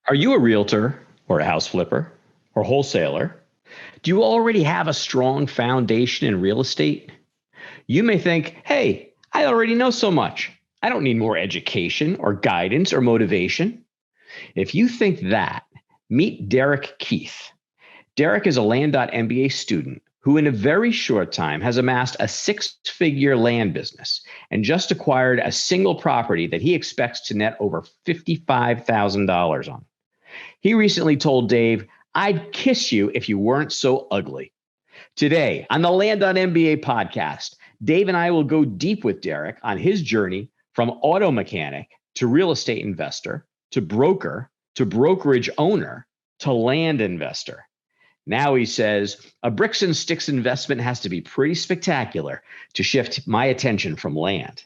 Are you a realtor or a house flipper or wholesaler? Do you already have a strong foundation in real estate? You may think, hey, I already know so much. I don't need more education or guidance or motivation. If you think that, meet Derik Keith. Derik is a Land.MBA student who in a very short time has amassed a six-figure land business and just acquired a single property that he expects to net over $55,000 on. He recently told Dave, I'd kiss you if you weren't so ugly. Today on the Land.MBA podcast, Dave and I will go deep with Derik on his journey from auto mechanic to real estate investor to broker to brokerage owner to land investor. Now he says, a bricks and sticks investment has to be pretty spectacular to shift my attention from land.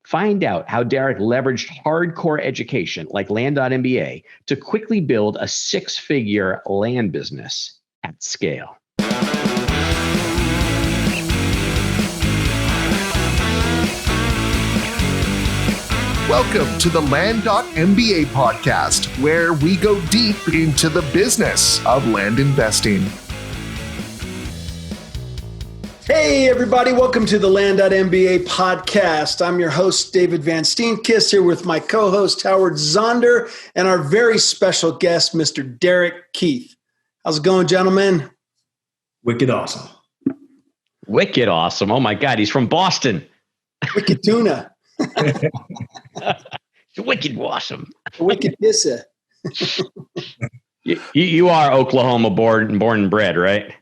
Find out how Derik leveraged hardcore education like Land.MBA to quickly build a six-figure land business at scale. Welcome to the Land.MBA Podcast, where we go deep into the business of land investing. Hey, everybody. Welcome to the Land.MBA Podcast. I'm your host, David Van Steenkist, here with my co-host, Howard Zonder, and our very special guest, Mr. Derik Keith. How's it going, gentlemen? Wicked awesome. Wicked awesome. Oh, my God. He's from Boston. Wicked tuna. Wicked awesome. Wicked pissa. You are Oklahoma born and bred, right?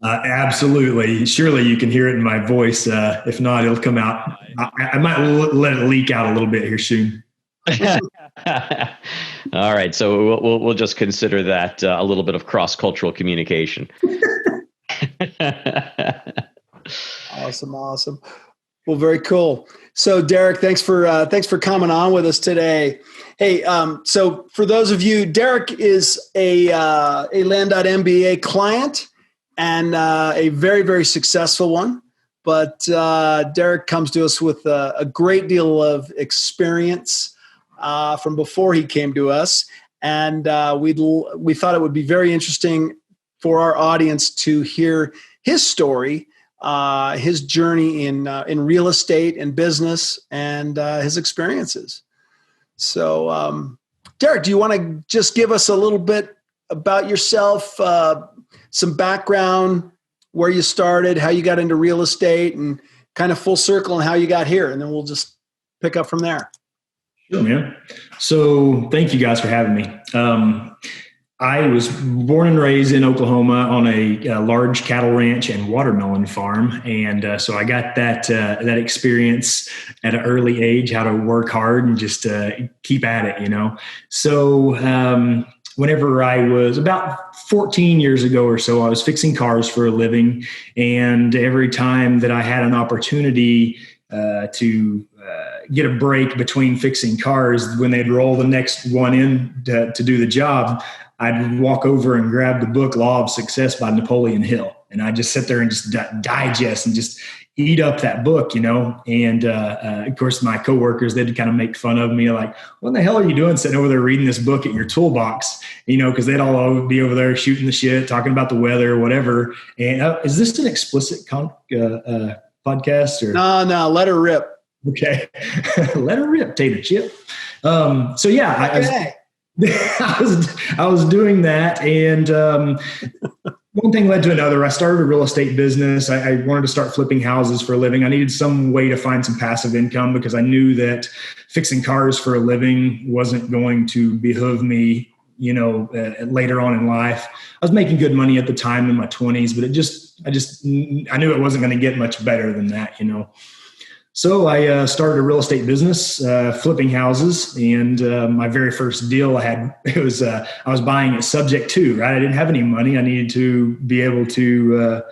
Absolutely. Surely you can hear it in my voice. If not, it'll come out. I might let it leak out a little bit here soon. All right. So we'll just consider that a little bit of cross-cultural communication. Awesome. Well, very cool. So, Derik, thanks for coming on with us today. Hey, so for those of you, Derik is a Land.MBA client and a very, very successful one. But Derik comes to us with a great deal of experience from before he came to us, and we thought it would be very interesting for our audience to hear his story. His journey in real estate and business and his experiences. So, Derik, do you want to just give us a little bit about yourself, some background, where you started, how you got into real estate, and kind of full circle and how you got here, and then we'll just pick up from there. Sure, man. So thank you guys for having me. I was born and raised in Oklahoma on a large cattle ranch and watermelon farm. And so I got that experience at an early age, how to work hard and just keep at it, you know. So whenever I was about 14 years ago or so, I was fixing cars for a living. And every time that I had an opportunity to get a break between fixing cars, when they'd roll the next one in to do the job, I'd walk over and grab the book, Law of Success by Napoleon Hill. And I'd just sit there and just digest and just eat up that book, you know. And of course, my coworkers, they'd kind of make fun of me like, what the hell are you doing sitting over there reading this book at your toolbox? You know, because they'd all be over there shooting the shit, talking about the weather or whatever. And is this an explicit podcast? Or? No, let her rip. Okay. Let her rip, tater chip. So yeah, I was doing that, and one thing led to another. I started a real estate business. I wanted to start flipping houses for a living. I needed some way to find some passive income because I knew that fixing cars for a living wasn't going to behoove me, you know, later on in life. I was making good money at the time in my 20s, but I knew it wasn't going to get much better than that, you know. So I started a real estate business, flipping houses, and my very first deal I was buying it subject to, right? I didn't have any money. I needed to be able to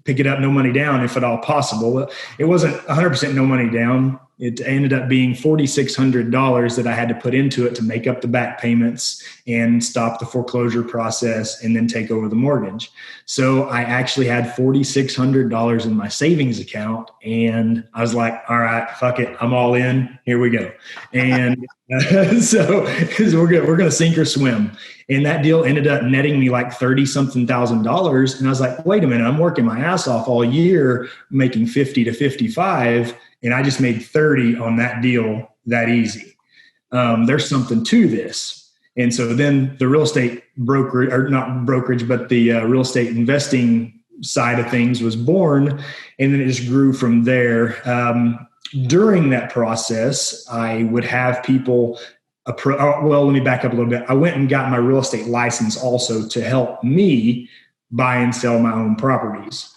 pick it up, no money down, if at all possible. It wasn't 100% no money down. It ended up being $4,600 that I had to put into it to make up the back payments and stop the foreclosure process and then take over the mortgage. So I actually had $4,600 in my savings account, and I was like, all right, fuck it. I'm all in. Here we go. And so we're going to sink or swim. And that deal ended up netting me like $30-something thousand. And I was like, wait a minute, I'm working my ass off all year, making 50 to 55. And I just made 30 on that deal that easy. There's something to this. And so then the real estate brokerage, or not brokerage, but the real estate investing side of things was born. And then it just grew from there. During that process, I would have people, well, let me back up a little bit. I went and got my real estate license also to help me buy and sell my own properties,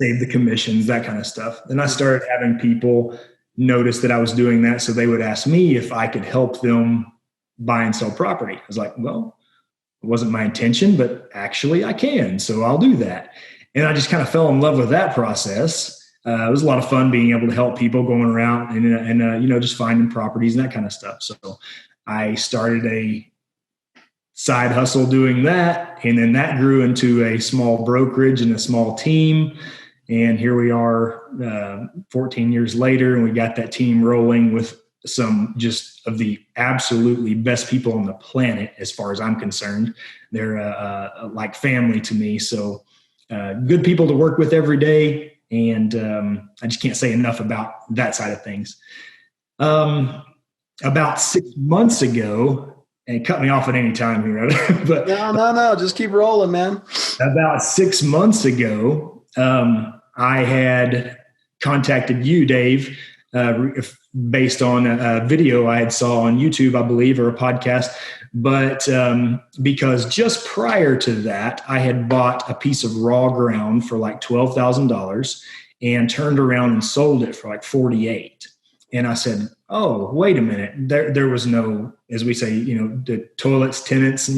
save the commissions, that kind of stuff. Then I started having people notice that I was doing that. So they would ask me if I could help them buy and sell property. I was like, well, it wasn't my intention, but actually I can. So I'll do that. And I just kind of fell in love with that process. It was a lot of fun being able to help people going around and just finding properties and that kind of stuff. So I started a side hustle doing that. And then that grew into a small brokerage and a small team. And here we are 14 years later, and we got that team rolling with some just of the absolutely best people on the planet, as far as I'm concerned. They're like family to me. So good people to work with every day. And I just can't say enough about that side of things. About 6 months ago, and cut me off at any time here, but no, just keep rolling, man. About 6 months ago, I had contacted you, Dave, based on a video I had saw on YouTube, I believe, or a podcast. But because just prior to that, I had bought a piece of raw ground for like $12,000 and turned around and sold it for like $48,000. And I said, oh, wait a minute. There was no, as we say, the toilets, tenants, and,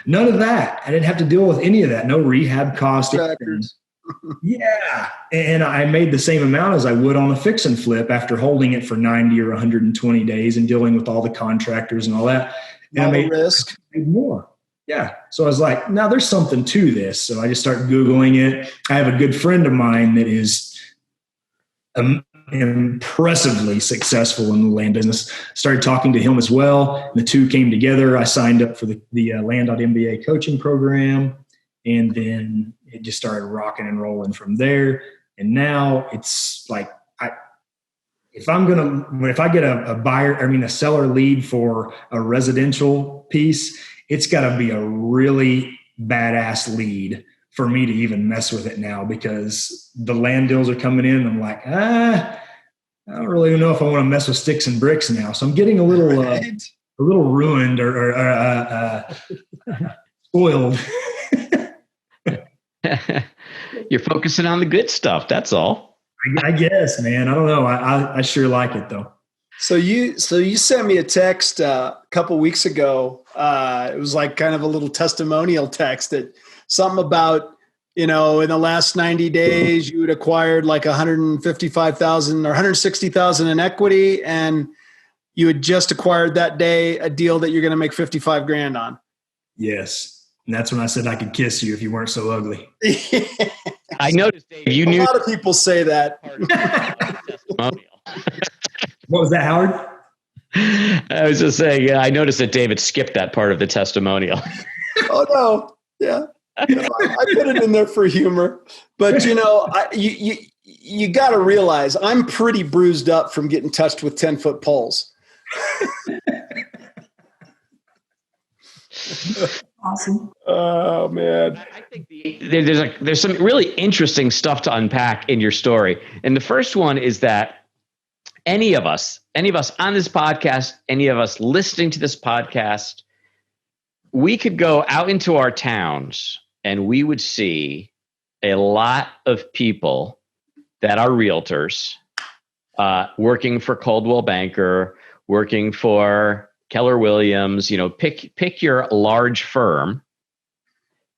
none of that. I didn't have to deal with any of that. No rehab cost. Yeah. And I made the same amount as I would on a fix and flip after holding it for 90 or 120 days and dealing with all the contractors and all that. And I made risk more. Yeah. So I was like, now there's something to this. So I just started Googling it. I have a good friend of mine that is impressively successful in the land business. Started talking to him as well. The two came together. I signed up for the Land.MBA coaching program. And then it just started rocking and rolling from there. And now it's like, if I get a seller lead for a residential piece, it's got to be a really badass lead for me to even mess with it now, because the land deals are coming in. And I'm like, I don't really know if I want to mess with sticks and bricks now. So I'm getting a little ruined or spoiled. You're focusing on the good stuff. That's all. I guess, man. I don't know. I sure like it though. So you sent me a text a couple weeks ago. It was like kind of a little testimonial text that something about, in the last 90 days, you had acquired like 155,000 or 160,000 in equity, and you had just acquired that day a deal that you're going to make 55 grand on. Yes. And that's when I said I could kiss you if you weren't so ugly. I noticed, Dave, you knew. A lot of people say that. What was that, Howard? I was just saying, I noticed that David skipped that part of the testimonial. Oh, no. Yeah. I put it in there for humor. But, you got to realize I'm pretty bruised up from getting touched with 10-foot poles. Awesome. Oh, man. I think there's some really interesting stuff to unpack in your story. And the first one is that any of us on this podcast, any of us listening to this podcast, we could go out into our towns and we would see a lot of people that are realtors working for Coldwell Banker, working for Keller Williams, pick your large firm,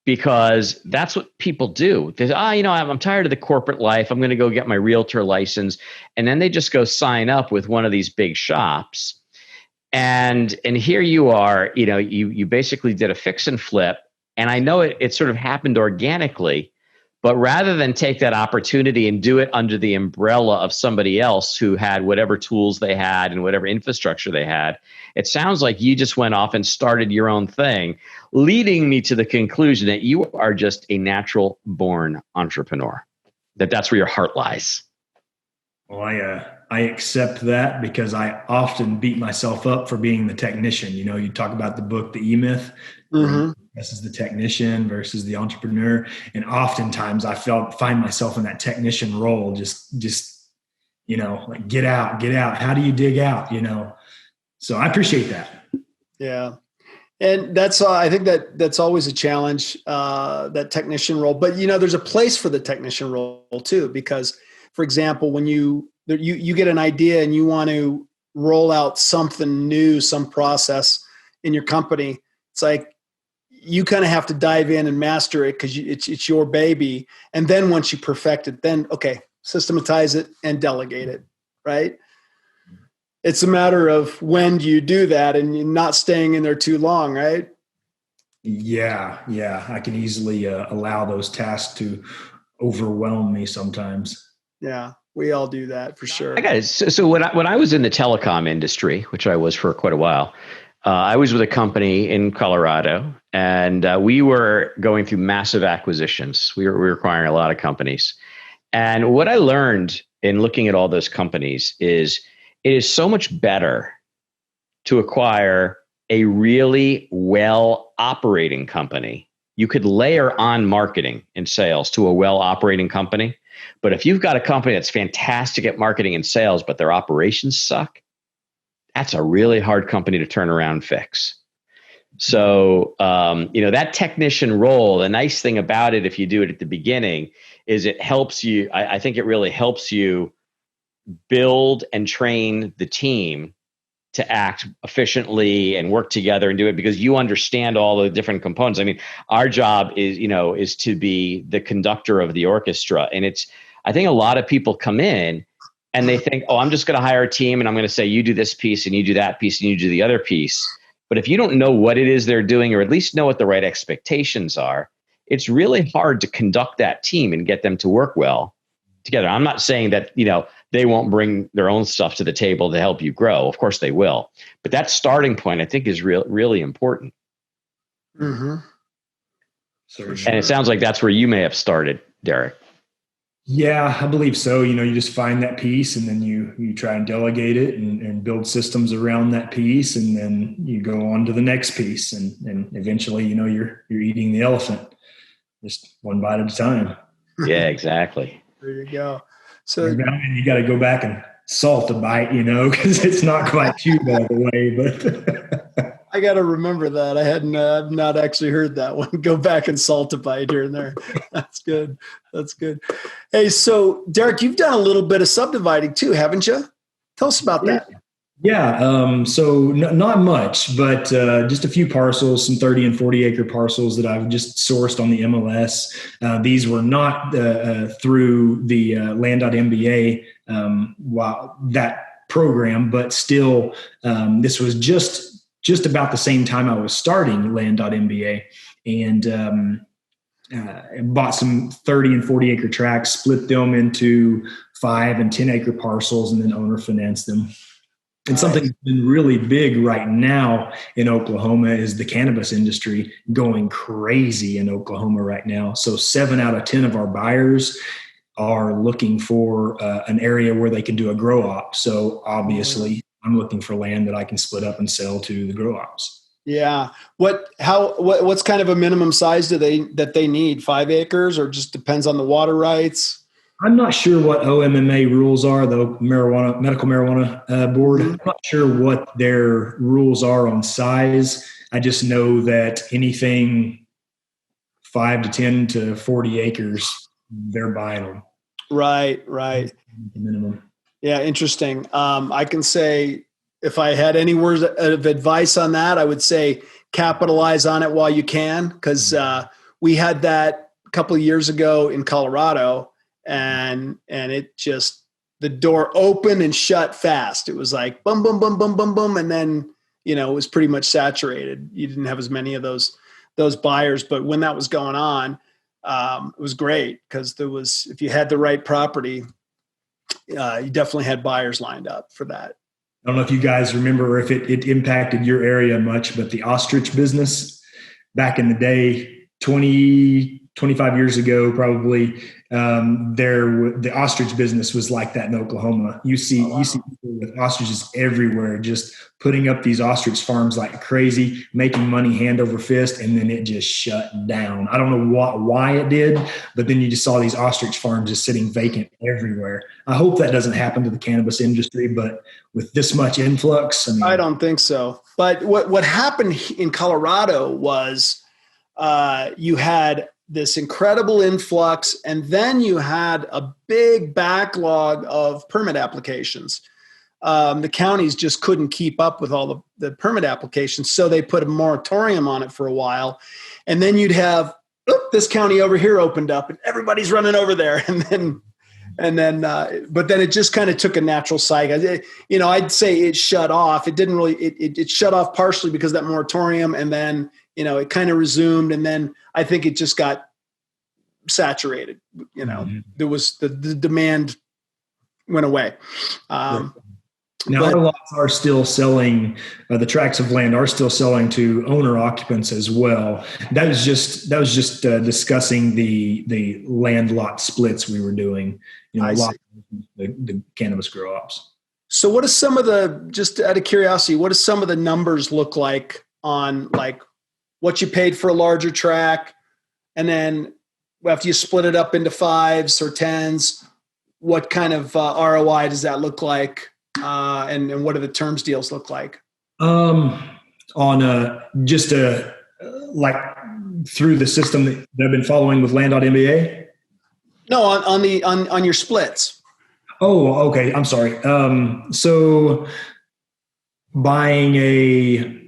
because that's what people do. They say, I'm tired of the corporate life. I'm going to go get my realtor license. And then they just go sign up with one of these big shops. And here you are, you basically did a fix and flip. And I know it sort of happened organically, but rather than take that opportunity and do it under the umbrella of somebody else who had whatever tools they had and whatever infrastructure they had, it sounds like you just went off and started your own thing, leading me to the conclusion that you are just a natural born entrepreneur, that's where your heart lies. Well, I accept that because I often beat myself up for being the technician. You talk about the book, The E-Myth. Mm-hmm. This is the technician versus the entrepreneur. And oftentimes I find myself in that technician role, just, like get out. How do you dig out? So I appreciate that. Yeah. And I think that's always a challenge, that technician role, but there's a place for the technician role too, because for example, when you get an idea and you want to roll out something new, some process in your company, it's like, you kind of have to dive in and master it because it's your baby. And then once you perfect it, then, okay, systematize it and delegate it, right? It's a matter of when do you do that and you're not staying in there too long, right? Yeah. I can easily allow those tasks to overwhelm me sometimes. Yeah, we all do that for sure. I got it. So when I was in the telecom industry, which I was for quite a while, I was with a company in Colorado, and we were going through massive acquisitions. We were acquiring a lot of companies. And what I learned in looking at all those companies is it is so much better to acquire a really well operating company. You could layer on marketing and sales to a well operating company. But if you've got a company that's fantastic at marketing and sales, but their operations suck, that's a really hard company to turn around and fix. So, that technician role, the nice thing about it, if you do it at the beginning, is it helps you. I think it really helps you build and train the team to act efficiently and work together and do it because you understand all the different components. I mean, our job is to be the conductor of the orchestra. And I think a lot of people come in and they think, I'm just going to hire a team and I'm going to say, you do this piece and you do that piece and you do the other piece. But if you don't know what it is they're doing, or at least know what the right expectations are, it's really hard to conduct that team and get them to work well together. I'm not saying that, they won't bring their own stuff to the table to help you grow. Of course they will. But that starting point, I think, is really important. Mm-hmm. And it sounds like that's where you may have started, Derik. Yeah, I believe so. You just find that piece and then you try and delegate it and build systems around that piece. And then you go on to the next piece. And eventually, you're eating the elephant just one bite at a time. Yeah, exactly. There you go. So you got to go back and salt a bite, because it's not quite chewed all the way, but I got to remember that. I hadn't not actually heard that one. Go back and salt a bite here and there. That's good. Hey, so Derik, you've done a little bit of subdividing too, haven't you? Tell us about that. Yeah. So not much, but just a few parcels, some 30 and 40 acre parcels that I've just sourced on the MLS. These were not through the Land.MBA that program, but still this was just about the same time I was starting Land.MBA, and bought some 30 and 40 acre tracts, split them into 5 and 10 acre parcels, and then owner financed them. And something that's been really big right now in Oklahoma is the cannabis industry going crazy in Oklahoma right now. So 7 out of 10 of our buyers are looking for an area where they can do a grow op. So obviously I'm looking for land that I can split up and sell to the grow ops. Yeah. What's kind of a minimum size that they need? 5 acres, or just depends on the water rights? I'm not sure what OMMA rules are, the medical marijuana board. I'm not sure what their rules are on size. I just know that anything 5 to 10 to 40 acres, they're buying them. Right. The minimum. Yeah. Interesting. I can say, if I had any words of advice on that, I would say capitalize on it while you can, because we had that a couple of years ago in Colorado, and it just, the door opened and shut fast. It was like boom, boom, boom, boom, boom, boom. And then, it was pretty much saturated. You didn't have as many of those buyers, but when that was going on, it was great because if you had the right property, you definitely had buyers lined up for that. I don't know if you guys remember or if it impacted your area much, but the ostrich business back in the day, 25 years ago, probably, the ostrich business was like that in Oklahoma. You see people with ostriches everywhere, just putting up these ostrich farms like crazy, making money hand over fist, and then it just shut down. I don't know why it did, but then you just saw these ostrich farms just sitting vacant everywhere. I hope that doesn't happen to the cannabis industry, but with this much influx, I don't think so. But what happened in Colorado was you had this incredible influx, and then you had a big backlog of permit applications. The counties just couldn't keep up with all the permit applications, so they put a moratorium on it for a while. And then you'd have this county over here opened up, and everybody's running over there, but then it just kind of took a natural cycle. I'd say it shut off. It didn't really. It shut off partially because of that moratorium, and then it kind of resumed, and then I think it just got saturated. There was the demand went away. Now, our lots are still selling. The tracts of land are still selling to owner occupants as well. That was just discussing the land lot splits we were doing. The cannabis grow ops. So, what is some of just out of curiosity, what does some of the numbers look like on like what you paid for a larger tract, and then after you split it up into 5s or 10s, what kind of ROI does that look like? And what do the terms deals look like? On just like through the system that I've been following with Land.MBA? No, on your splits. Oh, okay. I'm sorry. So buying a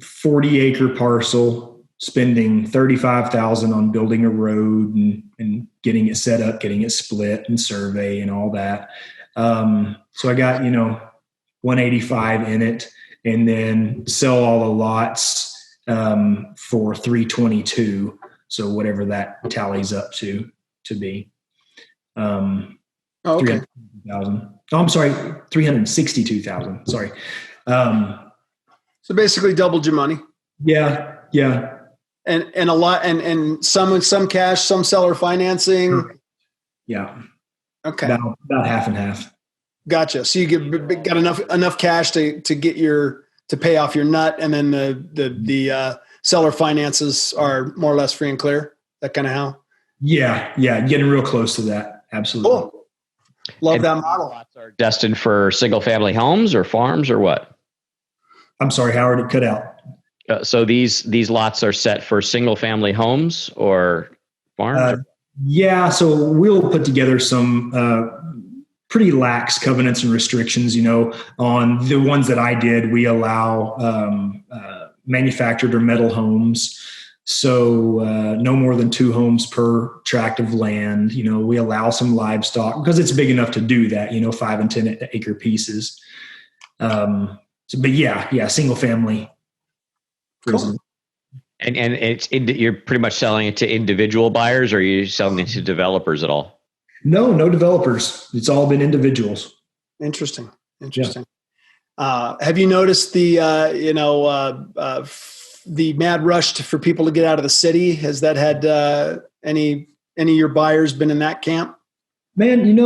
40-acre parcel, spending $35,000 on building a road and getting it set up, getting it split and survey and all that. So I got, $185 in it, and then sell all the lots, for $322. So whatever that tallies up to be, okay. $300,000. Oh, I'm sorry. $362,000. Sorry. So basically doubled your money. Yeah. And a lot, and some cash, some seller financing. Yeah. Okay. About half and half. Gotcha. So you got enough cash to pay off your nut, and then the seller finances are more or less free and clear. That kind of how? Yeah. Getting real close to that. Absolutely. Cool. Love that model. Lots are destined for single family homes or farms or what? I'm sorry, Howard, it cut out. So these lots are set for single family homes or farms? Yeah. So we'll put together some pretty lax covenants and restrictions. On the ones that I did, we allow manufactured or metal homes. So no more than 2 homes per tract of land. We allow some livestock because it's big enough to do that, 5 and 10 acre pieces. But single family. Cool. And you're pretty much selling it to individual buyers, or are you selling it to developers at all? No developers. It's all been individuals. Interesting. Yeah. Have you noticed the mad rush for people to get out of the city? Has that had any of your buyers been in that camp? Man,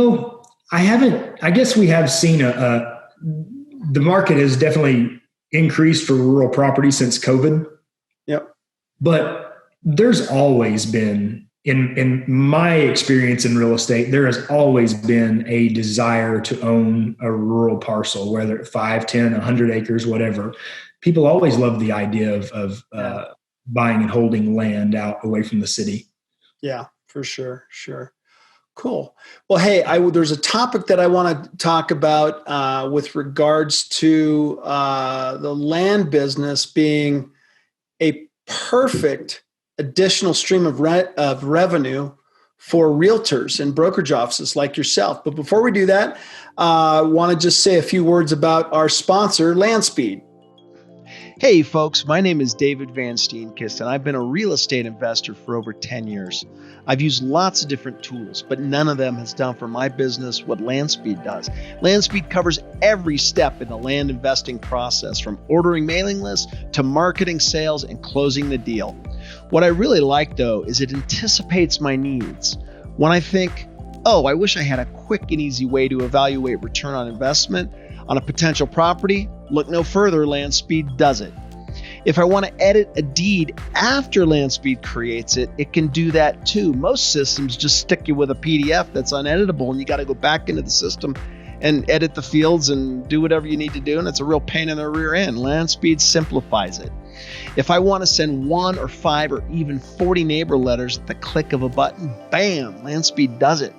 I haven't. I guess we have seen the market has definitely increased for rural property since COVID. Yep. But there's always been, in my experience in real estate, there has always been a desire to own a rural parcel, whether it's 5, 10, 100 acres, whatever. People always love the idea of buying and holding land out away from the city. Yeah, for sure. Cool. Well, hey, there's a topic that I want to talk about with regards to the land business being a perfect additional stream of revenue for realtors and brokerage offices like yourself. But before we do that, I want to just say a few words about our sponsor, Land.MBA. Hey folks, my name is David Van Steenkist, and I've been a real estate investor for over 10 years. I've used lots of different tools, but none of them has done for my business what Land.MBA does. Land.MBA covers every step in the land investing process, from ordering mailing lists to marketing, sales, and closing the deal. What I really like, though, is it anticipates my needs. When I think, oh, I wish I had a quick and easy way to evaluate return on investment on a potential property, look no further, Land.MBA does it. If I want to edit a deed after Land.MBA creates it, it can do that too. Most systems just stick you with a PDF that's uneditable, and you got to go back into the system and edit the fields and do whatever you need to do, and it's a real pain in the rear end. Land.MBA simplifies it. If I want to send 1 or 5 or even 40 neighbor letters at the click of a button, bam, Land.MBA does it.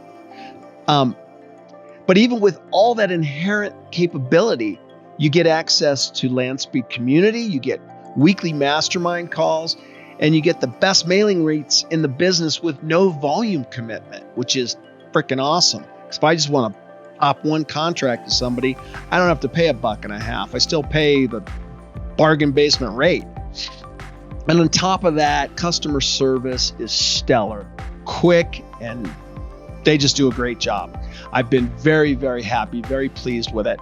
But even with all that inherent capability, you get access to Land.MBA community, you get weekly mastermind calls, and you get the best mailing rates in the business with no volume commitment, which is freaking awesome. Because if I just want to pop one contract to somebody, I don't have to pay $1.50. I still pay the bargain basement rate. And on top of that, customer service is stellar, quick, and they just do a great job. I've been very, very happy, very pleased with it.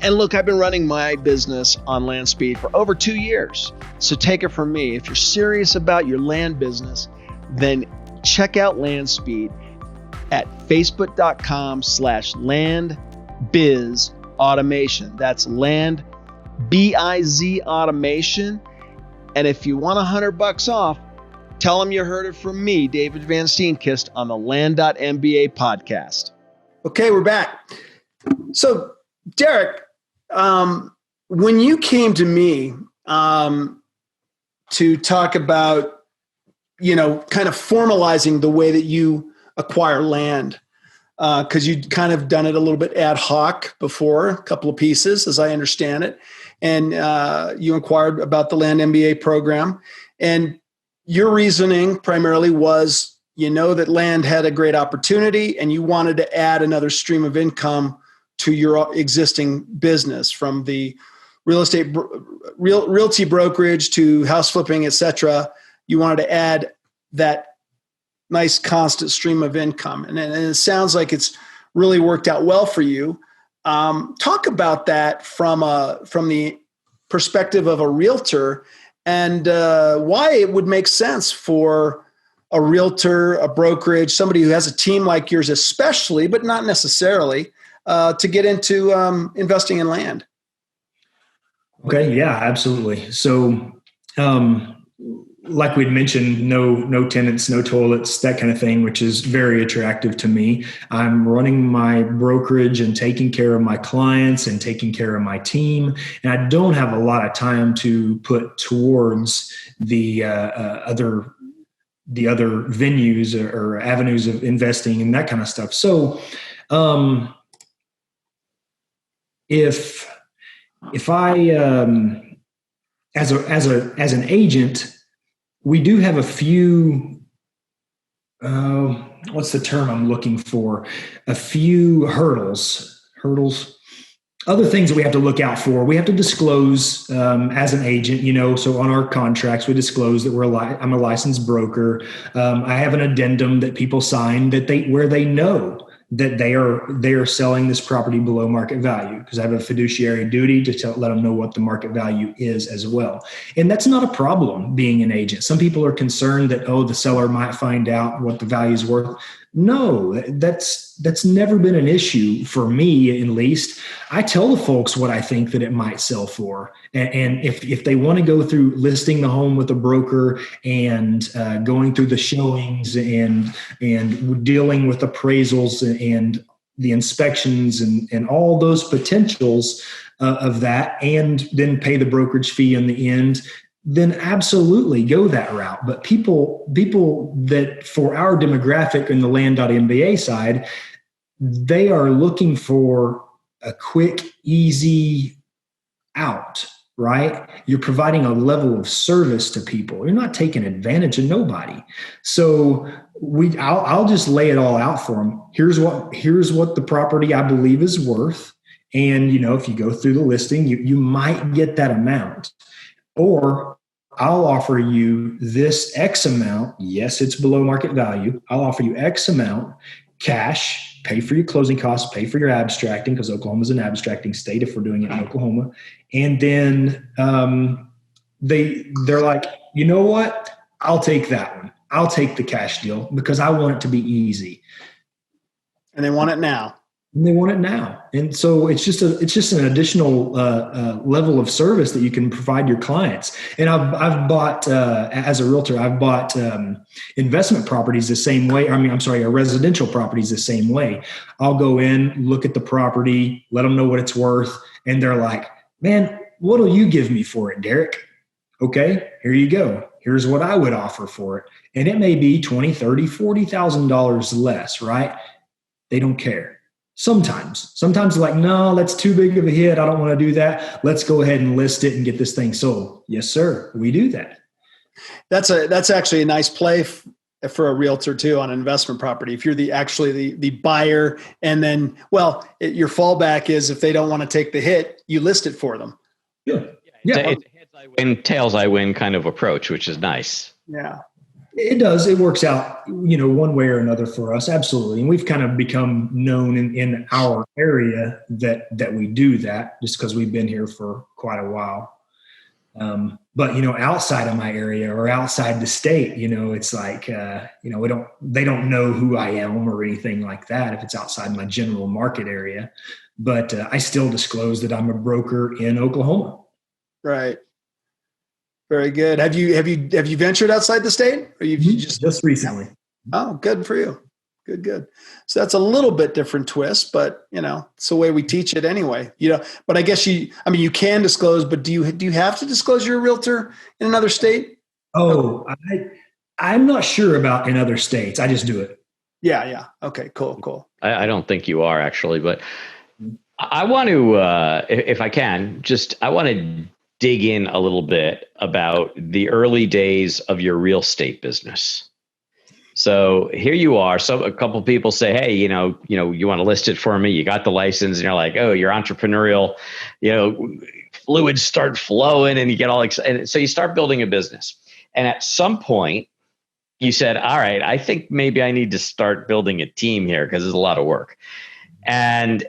And look, I've been running my business on Land.MBA for over 2 years. So take it from me. If you're serious about your land business, then check out Land.MBA at facebook.com/landbizautomation. That's Land, B-I-Z automation. And if you want $100 off, tell them you heard it from me, David Van Steenkist, on the Land.MBA podcast. Okay, we're back. So, Derik, when you came to me to talk about, kind of formalizing the way that you acquire land, because you'd kind of done it a little bit ad hoc before, a couple of pieces, as I understand it, and you inquired about the Land.MBA program, and your reasoning primarily was, that land had a great opportunity and you wanted to add another stream of income to your existing business, from the real estate, realty brokerage to house flipping, et cetera. You wanted to add that nice constant stream of income. And it sounds like it's really worked out well for you. Talk about that from the perspective of a realtor, and why it would make sense for a realtor, a brokerage, somebody who has a team like yours especially, but not necessarily, to get into investing in land. Okay, yeah, absolutely. So like we'd mentioned, no tenants, no toilets, that kind of thing, which is very attractive to me. I'm running my brokerage and taking care of my clients and taking care of my team. And I don't have a lot of time to put towards the other venues or avenues of investing and that kind of stuff. So if I as an agent, we do have a few, what's the term I'm looking for? A few hurdles, other things that we have to look out for. We have to disclose as an agent, so on our contracts, we disclose that I'm a licensed broker. I have an addendum that people sign where they know that they are selling this property below market value, because I have a fiduciary duty to let them know what the market value is as well. And that's not a problem being an agent. Some people are concerned that, the seller might find out what the value is worth. No, that's never been an issue for me, at least. I tell the folks what I think that it might sell for. And if they want to go through listing the home with a broker and going through the showings and dealing with appraisals and the inspections and all those potentials of that, and then pay the brokerage fee in the end, then absolutely go that route. But people that for our demographic in the Land.MBA side, they are looking for a quick, easy out, right? You're providing a level of service to people. You're not taking advantage of nobody. So I'll just lay it all out for them. Here's what the property I believe is worth. And, if you go through the listing, you might get that amount. Or I'll offer you this X amount. Yes, it's below market value. I'll offer you X amount cash, pay for your closing costs, pay for your abstracting, because Oklahoma is an abstracting state if we're doing it in Oklahoma. And then they're like, you know what? I'll take that one. I'll take the cash deal because I want it to be easy. And they want it now. And so it's just an additional level of service that you can provide your clients. And I've bought, as a realtor, investment properties the same way. Residential properties the same way. I'll go in, look at the property, let them know what it's worth. And they're like, man, what'll you give me for it, Derik? Okay, here you go. Here's what I would offer for it. And it may be $20,000, $30,000, $40,000 less, right? They don't care. Sometimes like, no, that's too big of a hit. I don't want to do that. Let's go ahead and list it and get this thing sold. Yes, sir. We do that. That's actually a nice play for a realtor too on an investment property. If you're the buyer, and then, your fallback is if they don't want to take the hit, you list it for them. Yeah. It's a heads I win, tails I win kind of approach, which is nice. Yeah. It does. It works out, one way or another for us. Absolutely. And we've kind of become known in our area that we do that just because we've been here for quite a while. But, outside of my area or outside the state, it's like, they don't know who I am or anything like that if it's outside my general market area. But I still disclose that I'm a broker in Oklahoma. Right. Very good. Have you ventured outside the state, or you just recently? Oh, good for you. Good. So that's a little bit different twist, but it's the way we teach it anyway. But I guess you can disclose, but do you have to disclose you're a realtor in another state? Oh, I'm not sure about in other states. I just do it. Yeah. Okay. Cool. I don't think you are actually, but I want to, if I can, I want to dig in a little bit about the early days of your real estate business. So here you are. So a couple of people say, hey, you want to list it for me. You got the license and you're like, oh, your entrepreneurial, fluids start flowing and you get all excited. So you start building a business. And at some point you said, all right, I think maybe I need to start building a team here because there's a lot of work. And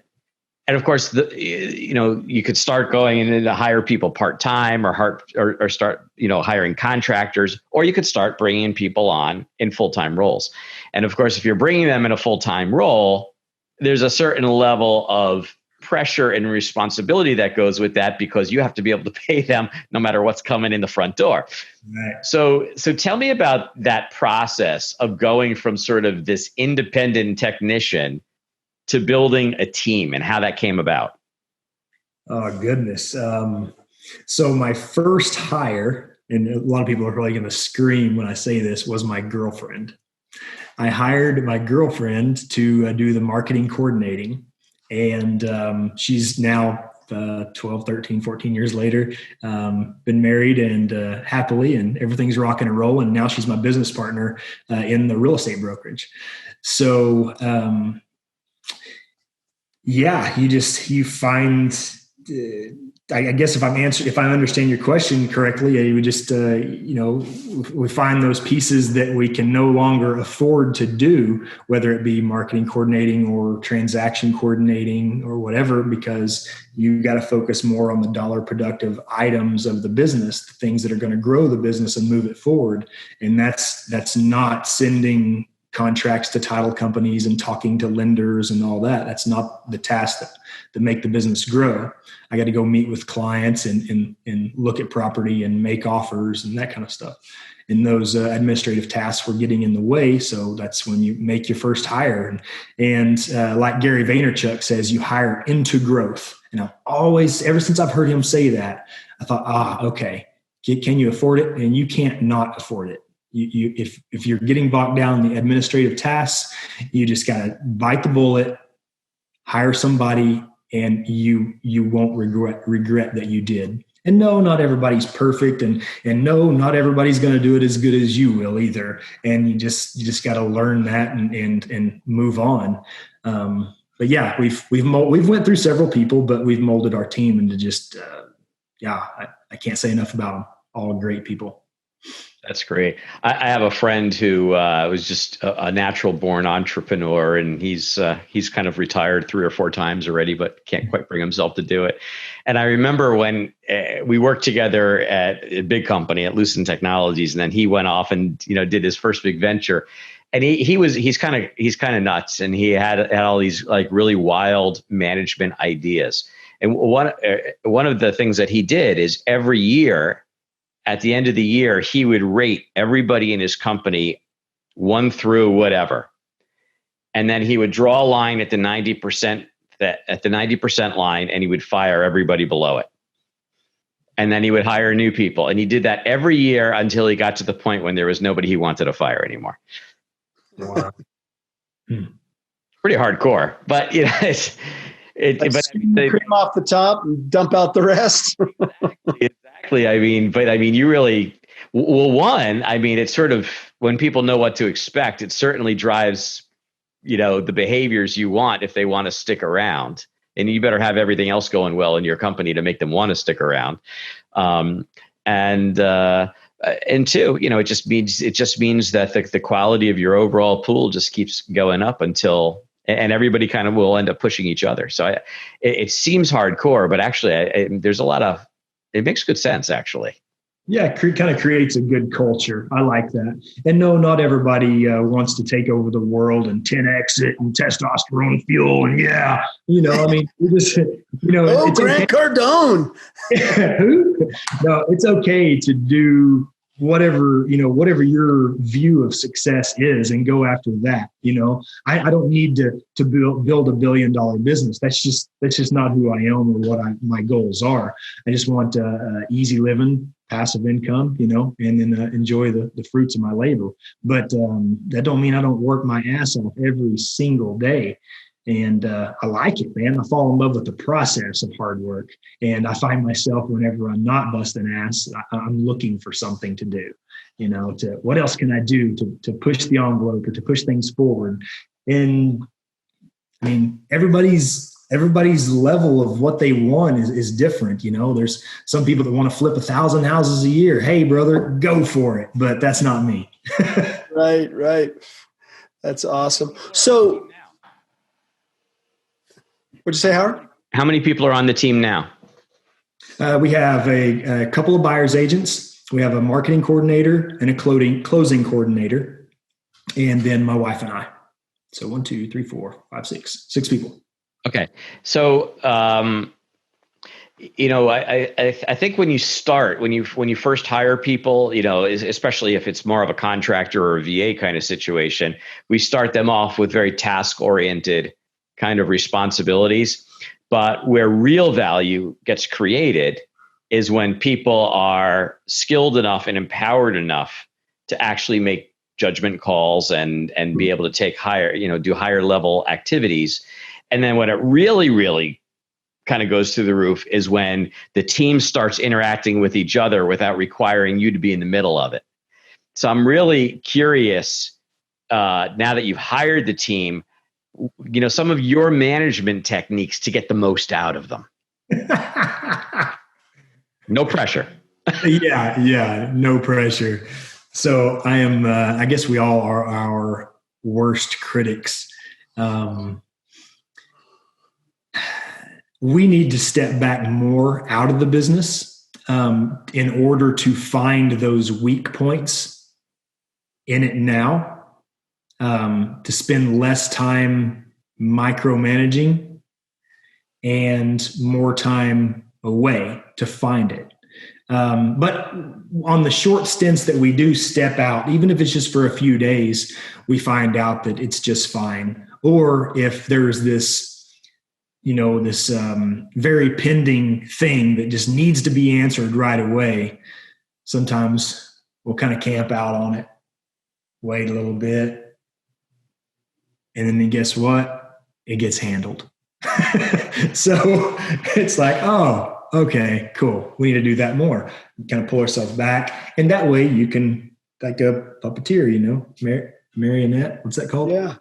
of course, you could start going in to hire people part-time or start, hiring contractors, or you could start bringing people on in full-time roles. And of course, if you're bringing them in a full-time role, there's a certain level of pressure and responsibility that goes with that because you have to be able to pay them no matter what's coming in the front door. Right. So tell me about that process of going from sort of this independent technician to building a team and how that came about. Oh, goodness. So my first hire, and a lot of people are probably going to scream when I say this, was my girlfriend. I hired my girlfriend to do the marketing coordinating. And she's now 12, 13, 14 years later, been married and happily, and everything's rocking and rolling. And now she's my business partner in the real estate brokerage. So, you find, I guess if I understand your question correctly, you would just, we find those pieces that we can no longer afford to do, whether it be marketing coordinating or transaction coordinating or whatever, because you got to focus more on the dollar productive items of the business, the things that are going to grow the business and move it forward. And that's not sending contracts to title companies and talking to lenders and all that. That's not the task that make the business grow. I got to go meet with clients and look at property and make offers and that kind of stuff. And those administrative tasks were getting in the way. So that's when you make your first hire. And like Gary Vaynerchuk says, you hire into growth. And I've always, ever since I've heard him say that, I thought, okay, can you afford it? And you can't not afford it. If you're getting bogged down in the administrative tasks, you just got to bite the bullet, hire somebody, and you won't regret that you did. And no, not everybody's perfect, and no, not everybody's going to do it as good as you will either. And you just got to learn that and move on. But yeah, we've went through several people, but we've molded our team into just I can't say enough about them. All great people. That's great. I have a friend who was just a natural born entrepreneur, and he's kind of retired 3 or 4 times already, but can't quite bring himself to do it. And I remember when we worked together at a big company at Lucent Technologies, and then he went off and did his first big venture. And he's kind of nuts, and he had all these like really wild management ideas. And one of the things that he did is every year, at the end of the year, he would rate everybody in his company 1 through whatever. And then he would draw a line at the 90% line, and he would fire everybody below it. And then he would hire new people. And he did that every year until he got to the point when there was nobody he wanted to fire anymore. Wow. Pretty hardcore, but cream off the top and dump out the rest. Exactly. I mean, you really, one, it's sort of, when people know what to expect, it certainly drives, the behaviors you want if they want to stick around. And you better have everything else going well in your company to make them want to stick around. And 2, it just means that the quality of your overall pool just keeps going up until, and everybody kind of will end up pushing each other. So it seems hardcore, but actually there's a lot of, it makes good sense actually. Yeah, kind of creates a good culture. I like that. And no, not everybody wants to take over the world and 10X it and testosterone fuel. And you just, it's Grant Cardone. No, it's okay to do whatever your view of success is and go after that. I don't need to build $1 billion business. That's just not who I am or what my goals are. I just want easy living, passive income, and then enjoy the fruits of my labor. But that don't mean I don't work my ass off every single day. And I like it, man. I fall in love with the process of hard work. And I find myself, whenever I'm not busting ass, I'm looking for something to do, to what else can I do to push the envelope or to push things forward. And I mean, everybody's level of what they want is different. There's some people that want to flip 1,000 houses a year. Hey, brother, go for it. But that's not me. Right. That's awesome. So, what'd you say, Howard? How many people are on the team now? We have a couple of buyer's agents. We have a marketing coordinator and a closing coordinator. And then my wife and I. So 1, 2, 3, 4, 5, 6 people. Okay. So, I think when you start, when you first hire people, especially if it's more of a contractor or a VA kind of situation, we start them off with very task-oriented kind of responsibilities. But where real value gets created is when people are skilled enough and empowered enough to actually make judgment calls and be able to take do higher level activities. And then when it really, really kind of goes through the roof is when the team starts interacting with each other without requiring you to be in the middle of it. So I'm really curious, now that you've hired the team, some of your management techniques to get the most out of them. No pressure. Yeah, no pressure. So I am, I guess we all are our worst critics. We need to step back more out of the business in order to find those weak points in it now. To spend less time micromanaging and more time away to find it. But on the short stints that we do step out, even if it's just for a few days, we find out that it's just fine. Or if there's this very pending thing that just needs to be answered right away, sometimes we'll kind of camp out on it, wait a little bit. And then guess what? It gets handled. So it's like, oh, okay, cool. We need to do that more. Kind of pull ourselves back. And that way you can, like a puppeteer, marionette. What's that called? Yeah.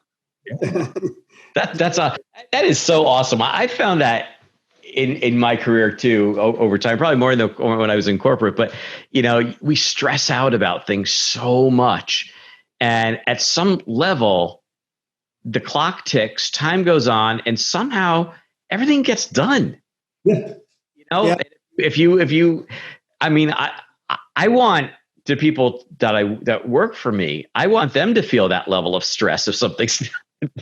That is so awesome. I found that in my career too, over time, probably more than when I was in corporate, but we stress out about things so much. And at some level, the clock ticks, time goes on, and somehow everything gets done. Yeah. Yeah. If you, I want the people that work for me, I want them to feel that level of stress if something's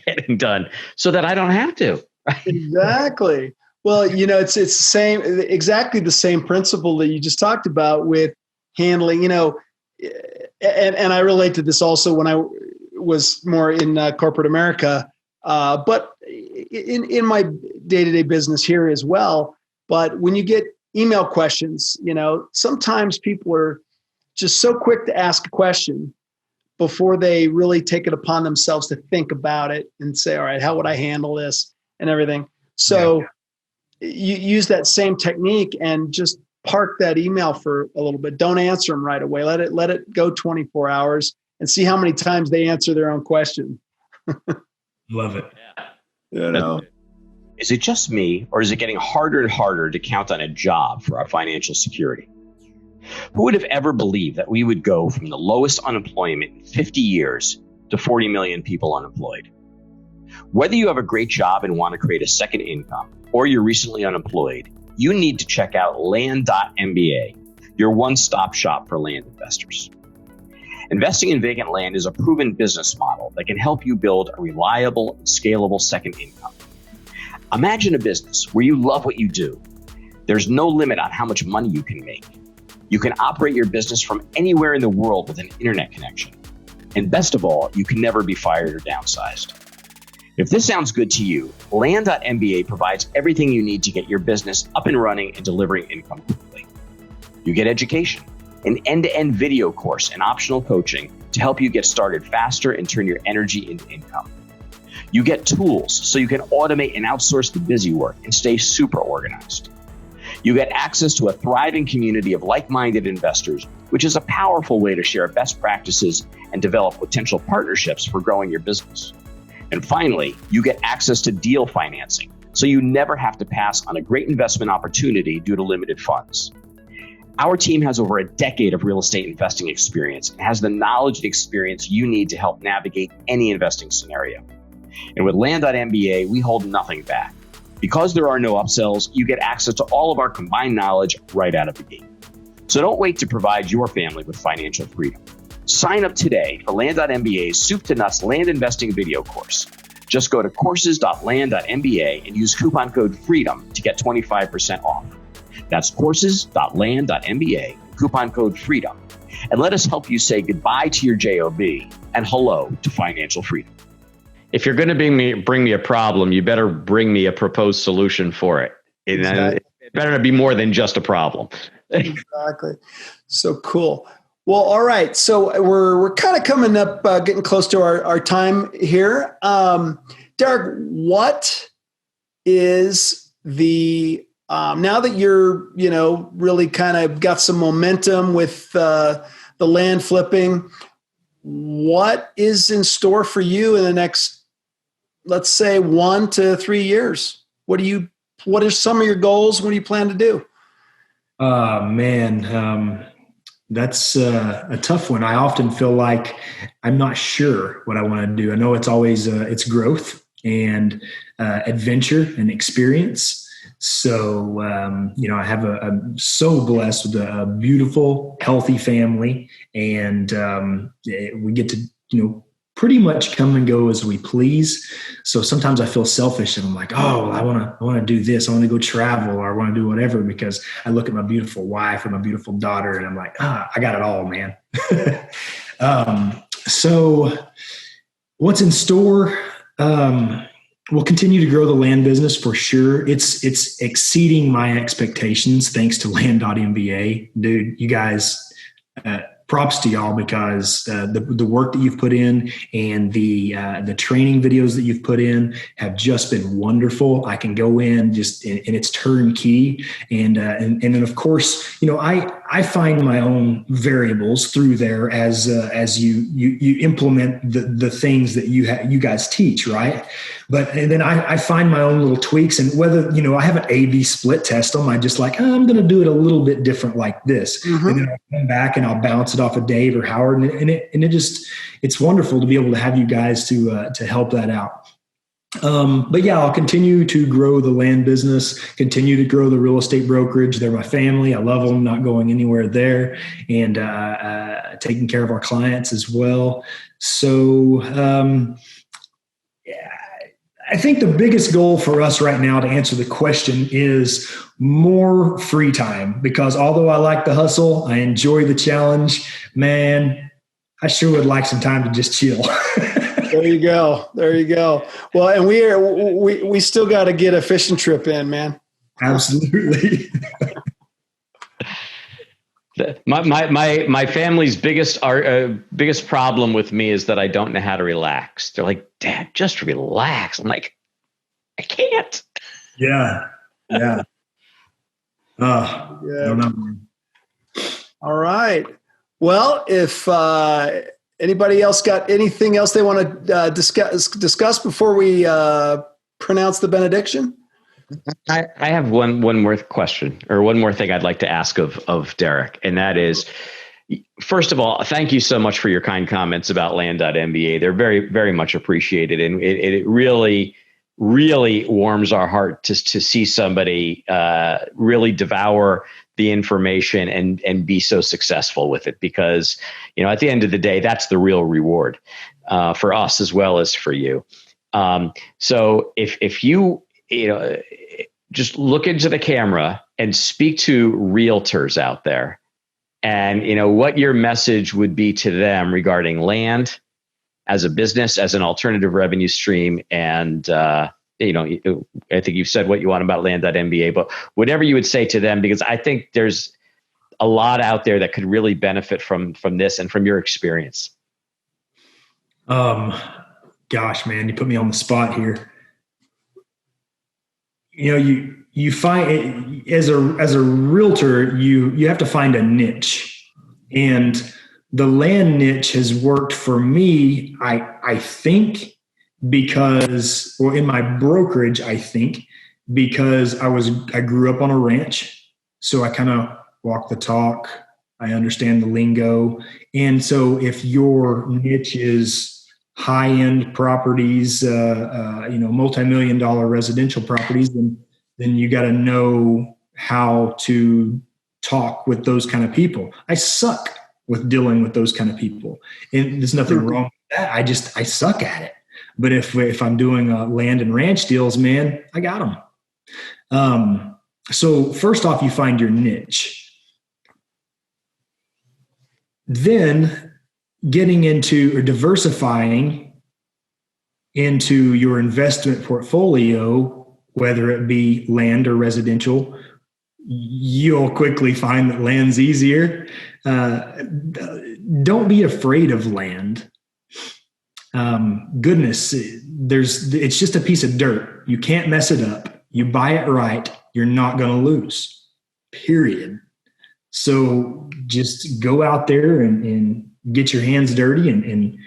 getting done so that I don't have to. Right? Exactly. Well, it's exactly the same principle that you just talked about with handling, and I relate to this also when I was more in corporate America, but in my day-to-day business here as well. But when you get email questions, sometimes people are just so quick to ask a question before they really take it upon themselves to think about it and say, all right, how would I handle this and everything? So you use that same technique and just park that email for a little bit. Don't answer them right away. Let it go 24 hours and see how many times they answer their own question. Love it. Is it just me, or is it getting harder and harder to count on a job for our financial security? Who would have ever believed that we would go from the lowest unemployment in 50 years to 40 million people unemployed? Whether you have a great job and want to create a second income, or you're recently unemployed, you need to check out Land.MBA, your one-stop shop for land investors. Investing in vacant land is a proven business model that can help you build a reliable and scalable second income. Imagine a business where you love what you do. There's no limit on how much money you can make. You can operate your business from anywhere in the world with an internet connection. And best of all, you can never be fired or downsized. If this sounds good to you, Land.MBA provides everything you need to get your business up and running and delivering income quickly. You get education, an end-to-end video course and optional coaching to help you get started faster and turn your energy into income. You get tools so you can automate and outsource the busy work and stay super organized. You get access to a thriving community of like-minded investors, which is a powerful way to share best practices and develop potential partnerships for growing your business. And finally, you get access to deal financing, so you never have to pass on a great investment opportunity due to limited funds. Our team has over a decade of real estate investing experience and has the knowledge and experience you need to help navigate any investing scenario. And with Land.MBA, we hold nothing back. Because there are no upsells, you get access to all of our combined knowledge right out of the gate. So don't wait to provide your family with financial freedom. Sign up today for Land.MBA's Soup to Nuts Land Investing video course. Just go to courses.land.mba and use coupon code FREEDOM to get 25% off. That's courses.land.mba, coupon code FREEDOM. And let us help you say goodbye to your JOB and hello to financial freedom. If you're going to bring me a problem, you better bring me a proposed solution for it. Exactly. It better be more than just a problem. Exactly. So cool. Well, all right. So we're kind of coming up, getting close to our time here. Derik, what is the now that you're really kind of got some momentum with the land flipping, what is in store for you in the next, let's say, 1 to 3 years? What are some of your goals? What do you plan to do? That's a tough one. I often feel like I'm not sure what I want to do. I know it's always it's growth and adventure and experience. So, I'm so blessed with a beautiful, healthy family, and we get to, pretty much come and go as we please. So sometimes I feel selfish and I'm like, oh, I want to do this. I want to go travel, or I want to do whatever, because I look at my beautiful wife and my beautiful daughter and I'm like, I got it all, man. So what's in store? We'll continue to grow the land business for sure. It's exceeding my expectations thanks to Land.MBA. Dude, you guys, props to y'all, because the work that you've put in and the training videos that you've put in have just been wonderful. I can go in just and it's turnkey, and then of course, I find my own variables through there as you implement the things that you guys teach, right? But and then I find my own little tweaks, and whether I have an A/B split test them, I just like, I'm going to do it a little bit different like this, and then I'll come back and I'll bounce it off of Dave or Howard, and it's wonderful to be able to have you guys to help that out. But yeah, I'll continue to grow the land business, continue to grow the real estate brokerage. They're my family. I love them, not going anywhere there, and taking care of our clients as well. So, I think the biggest goal for us right now, to answer the question, is more free time, because although I like the hustle, I enjoy the challenge, man, I sure would like some time to just chill. There you go. Well, and we still got to get a fishing trip in, man. Absolutely. My family's biggest problem with me is that I don't know how to relax. They're like, Dad, just relax. I'm like, I can't. Yeah. I don't know. All right. Well, if anybody else got anything else they want to discuss before we pronounce the benediction? I have one more question, or one more thing I'd like to ask of Derik, and that is, first of all, thank you so much for your kind comments about Land.MBA. They're very, very much appreciated, and it really, really warms our heart to see somebody really devour the information and be so successful with it, because at the end of the day, that's the real reward for us as well as for you. So if you just look into the camera and speak to realtors out there, and what your message would be to them regarding land as a business, as an alternative revenue stream, and I think you've said what you want about Land.MBA, but whatever you would say to them, because I think there's a lot out there that could really benefit from this and from your experience. Gosh, man, you put me on the spot here. You find, as a realtor, you have to find a niche, and the land niche has worked for me. I think because, or in my brokerage, I think because I grew up on a ranch, so I kind of walk the talk. I understand the lingo, and so if your niche is high-end properties, multi-million-dollar residential properties, then you got to know how to talk with those kind of people. I suck with dealing with those kind of people, and there's nothing wrong with that. I suck at it. But if I'm doing land and ranch deals, man, I got them. So first off, you find your niche. Then getting into or diversifying into your investment portfolio, whether it be land or residential, you'll quickly find that land's easier. Don't be afraid of land. Goodness, it's just a piece of dirt. You can't mess it up. You buy it right, you're not going to lose, period. So just go out there and get your hands dirty and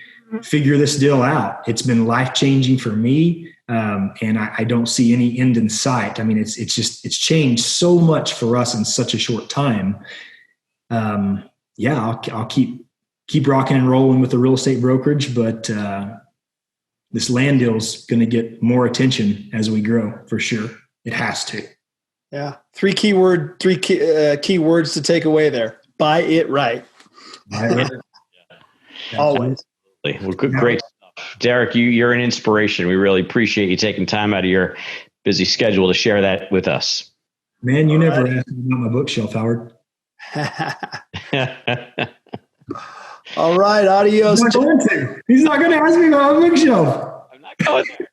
figure this deal out. It's been life-changing for me. And I don't see any end in sight. I mean, it's changed so much for us in such a short time. I'll keep rocking and rolling with the real estate brokerage, but this land deal is going to get more attention as we grow, for sure. It has to. Yeah. Three key words to take away there. Buy it right. Always. Well, great stuff. Derik, you're an inspiration. We really appreciate you taking time out of your busy schedule to share that with us. Man, you never asked me about my bookshelf, Howard. All right, adios. He's not going to ask me about my bookshelf. I'm not going there.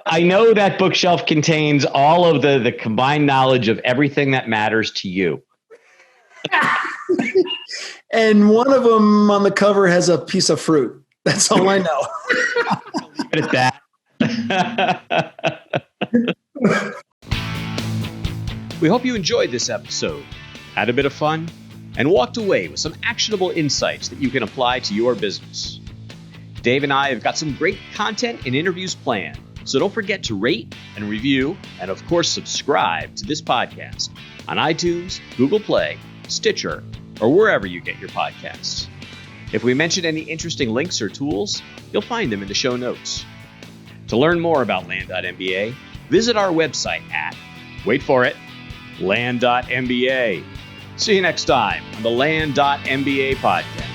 I know that bookshelf contains all of the combined knowledge of everything that matters to you. And one of them on the cover has a piece of fruit. That's all I know. Leave it at that. We hope you enjoyed this episode, had a bit of fun, and walked away with some actionable insights that you can apply to your business. Dave and I have got some great content and interviews planned, so don't forget to rate and review, and of course subscribe to this podcast on iTunes, Google Play, Stitcher, or wherever you get your podcasts. If we mention any interesting links or tools, you'll find them in the show notes. To learn more about Land.MBA, visit our website at, wait for it, Land.MBA. See you next time on the Land.MBA Podcast.